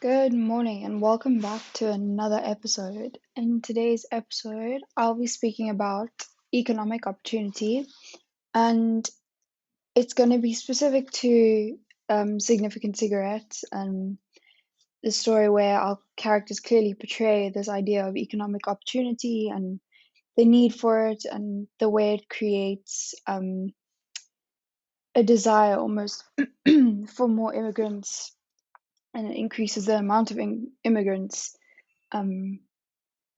Good morning and welcome back to another episode. In today's episode, I'll be speaking about economic opportunity, and it's going to be specific to significant cigarettes and the story where our characters clearly portray this idea of economic opportunity and the need for it and the way it creates a desire almost for more immigrants, and it increases the amount of immigrants um,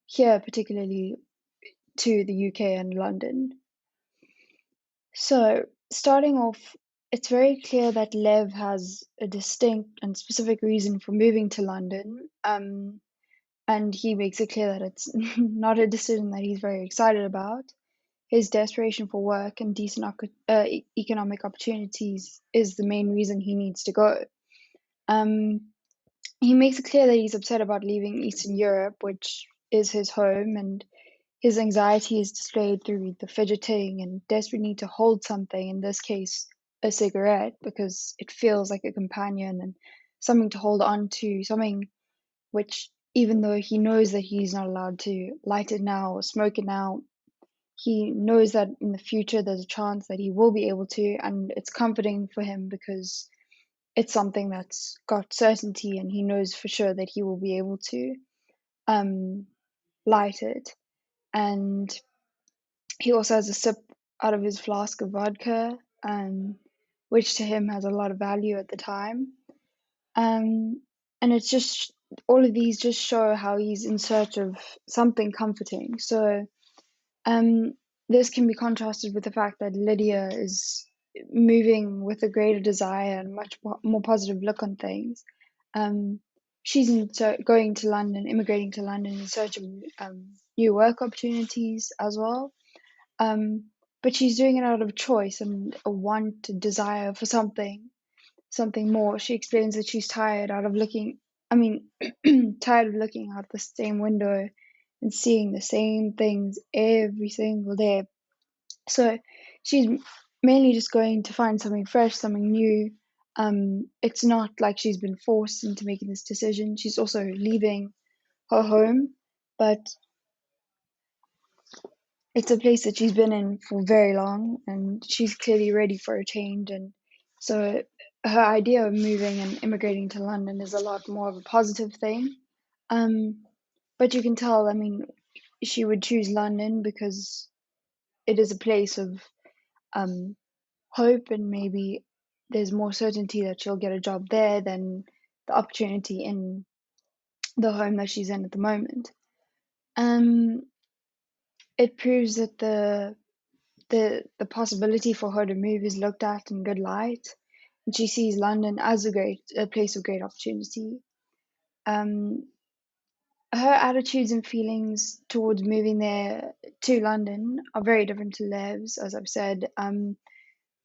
here, particularly to the UK and London. So, starting off, it's very clear that Lev has a distinct and specific reason for moving to London, and he makes it clear that it's not a decision that he's very excited about. His desperation for work and decent economic opportunities is the main reason he needs to go. Um, he makes it clear that he's upset about leaving Eastern Europe, which is his home, and his anxiety is displayed through the fidgeting and desperate need to hold something, in this case, a cigarette, because it feels like a companion and something to hold on to, something which, even though he knows that he's not allowed to light it now or smoke it now, he knows that in the future there's a chance that he will be able to, and it's comforting for him because it's something that's got certainty and he knows for sure that he will be able to um, light it. And he also has a sip out of his flask of vodka, which to him has a lot of value at the time. And it's just all of these just show how he's in search of something comforting. So um, this can be contrasted with the fact that Lydia is moving with a greater desire and much more positive look on things. Um, she's going to London, immigrating to London in search of new work opportunities as well. Um, but she's doing it out of choice and a want, a desire for something more. She explains that she's tired out of looking, I mean, tired of looking out the same window and seeing the same things every single day. So she's mainly just going to find something fresh, something new. It's not like she's been forced into making this decision. She's also leaving her home, but it's a place that she's been in for very long and she's clearly ready for a change. And so her idea of moving and immigrating to London is a lot more of a positive thing. Um, but you can tell, I mean, she would choose London because it is a place of um, hope, and maybe there's more certainty that she'll get a job there than the opportunity in the home that she's in at the moment. Um, it proves that the possibility for her to move is looked at in good light, and she sees London as a place of great opportunity. Um, her attitudes and feelings towards moving there to London are very different to Lev's, as I've said. And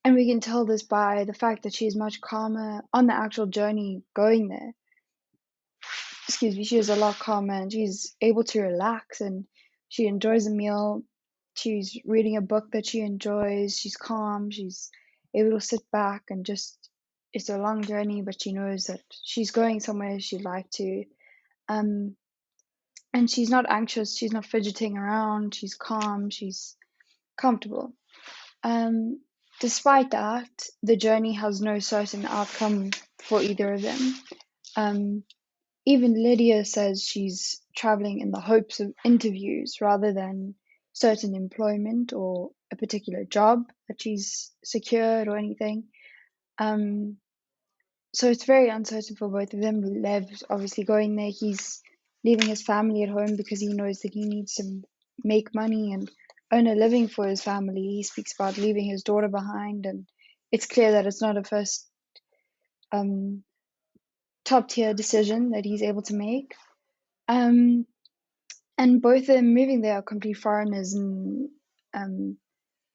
we can tell this by the fact that she's much calmer on the actual journey going there. Excuse me, she is a lot calmer and she's able to relax and she enjoys a meal. She's reading a book that she enjoys. She's calm. She's able to sit back and just, it's a long journey, but she knows that she's going somewhere she'd like to. Um, and she's not anxious. She's not fidgeting around. She's calm. She's comfortable. Um, Despite that, the journey has no certain outcome for either of them. Um, Even Lydia says she's traveling in the hopes of interviews rather than certain employment or a particular job that she's secured or anything. Um, so it's very uncertain for both of them. Lev's obviously going there. He's leaving his family at home because he knows that he needs to make money and earn a living for his family. He speaks about leaving his daughter behind, and it's clear that it's not a first um, top tier decision that he's able to make. Um, and both of them moving there are complete foreigners, and um,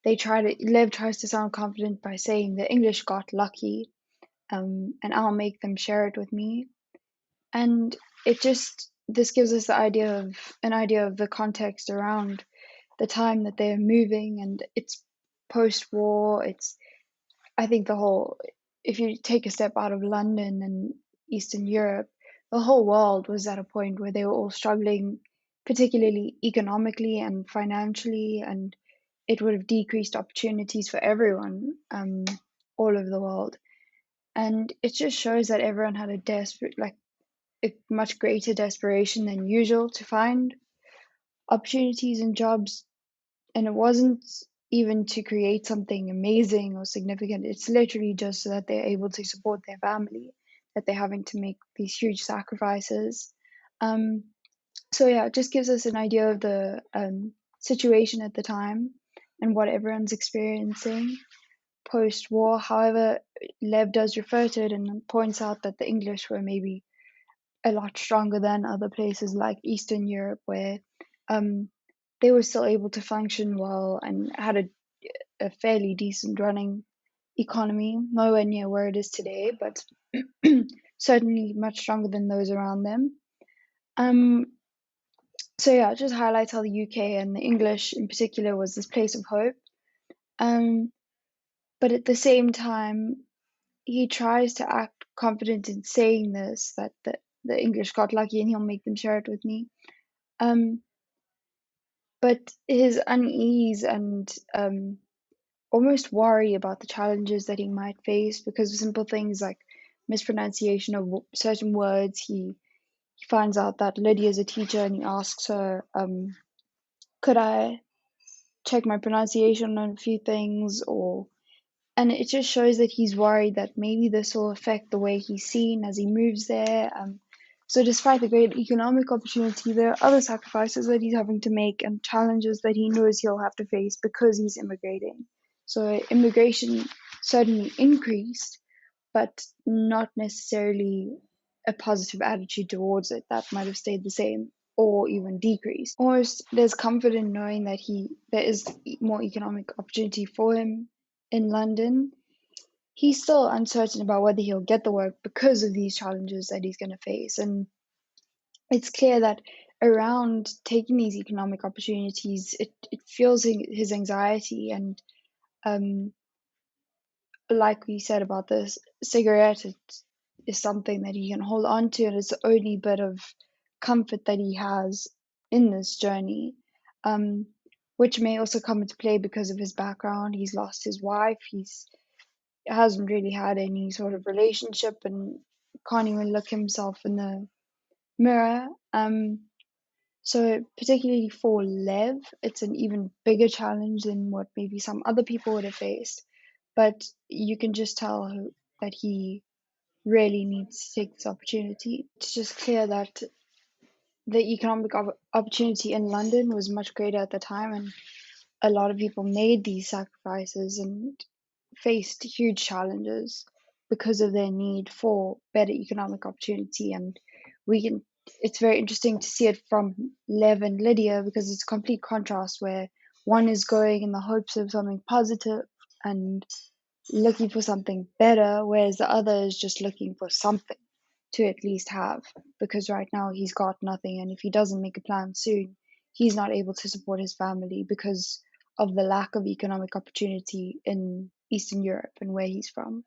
Lev tries to sound confident by saying the English got lucky, and I'll make them share it with me. And this gives us an idea of the context around the time that they're moving, and it's post-war. It's, I think, if you take a step out of London and Eastern Europe, the whole world was at a point where they were all struggling, particularly economically and financially, and it would have decreased opportunities for everyone all over the world. And it just shows that everyone had a desperate, like a much greater desperation than usual to find opportunities and jobs. And it wasn't even to create something amazing or significant. It's literally just so that they're able to support their family, that they're having to make these huge sacrifices. Um, so yeah, it just gives us an idea of the situation at the time and what everyone's experiencing post-war. However, Lev does refer to it and points out that the English were maybe a lot stronger than other places like Eastern Europe, where um, they were still able to function well and had a fairly decent running economy, nowhere near where it is today, but certainly much stronger than those around them. Um, so yeah, it just highlights how the UK and the English in particular was this place of hope. Um, but at the same time, he tries to act confident in saying this, that the English got lucky and he'll make them share it with me. Um, but his unease and almost worry about the challenges that he might face because of simple things like mispronunciation of certain words. He finds out that Lydia is a teacher and he asks her, could I check my pronunciation on a few things? And it just shows that he's worried that maybe this will affect the way he's seen as he moves there. So despite the great economic opportunity, there are other sacrifices that he's having to make and challenges that he knows he'll have to face because he's immigrating. So immigration certainly increased, but not necessarily a positive attitude towards it. That might have stayed the same or even decreased. Almost there's comfort in knowing that there is more economic opportunity for him in London. He's still uncertain about whether he'll get the work because of these challenges that he's going to face. And it's clear that around taking these economic opportunities, it fuels his anxiety. And um, like we said about this cigarette, it is something that he can hold on to, and it's the only bit of comfort that he has in this journey, um, which may also come into play because of his background. He's lost his wife. He's hasn't really had any sort of relationship and can't even look himself in the mirror. So particularly for Lev, it's an even bigger challenge than what maybe some other people would have faced. But you can just tell that he really needs to take this opportunity. It's just clear that the economic opportunity in London was much greater at the time, and a lot of people made these sacrifices and faced huge challenges because of their need for better economic opportunity. And we can it's very interesting to see it from Lev and Lydia because it's a complete contrast where one is going in the hopes of something positive and looking for something better, whereas the other is just looking for something to at least have, because right now he's got nothing, and if he doesn't make a plan soon, he's not able to support his family because of the lack of economic opportunity in Eastern Europe and where he's from.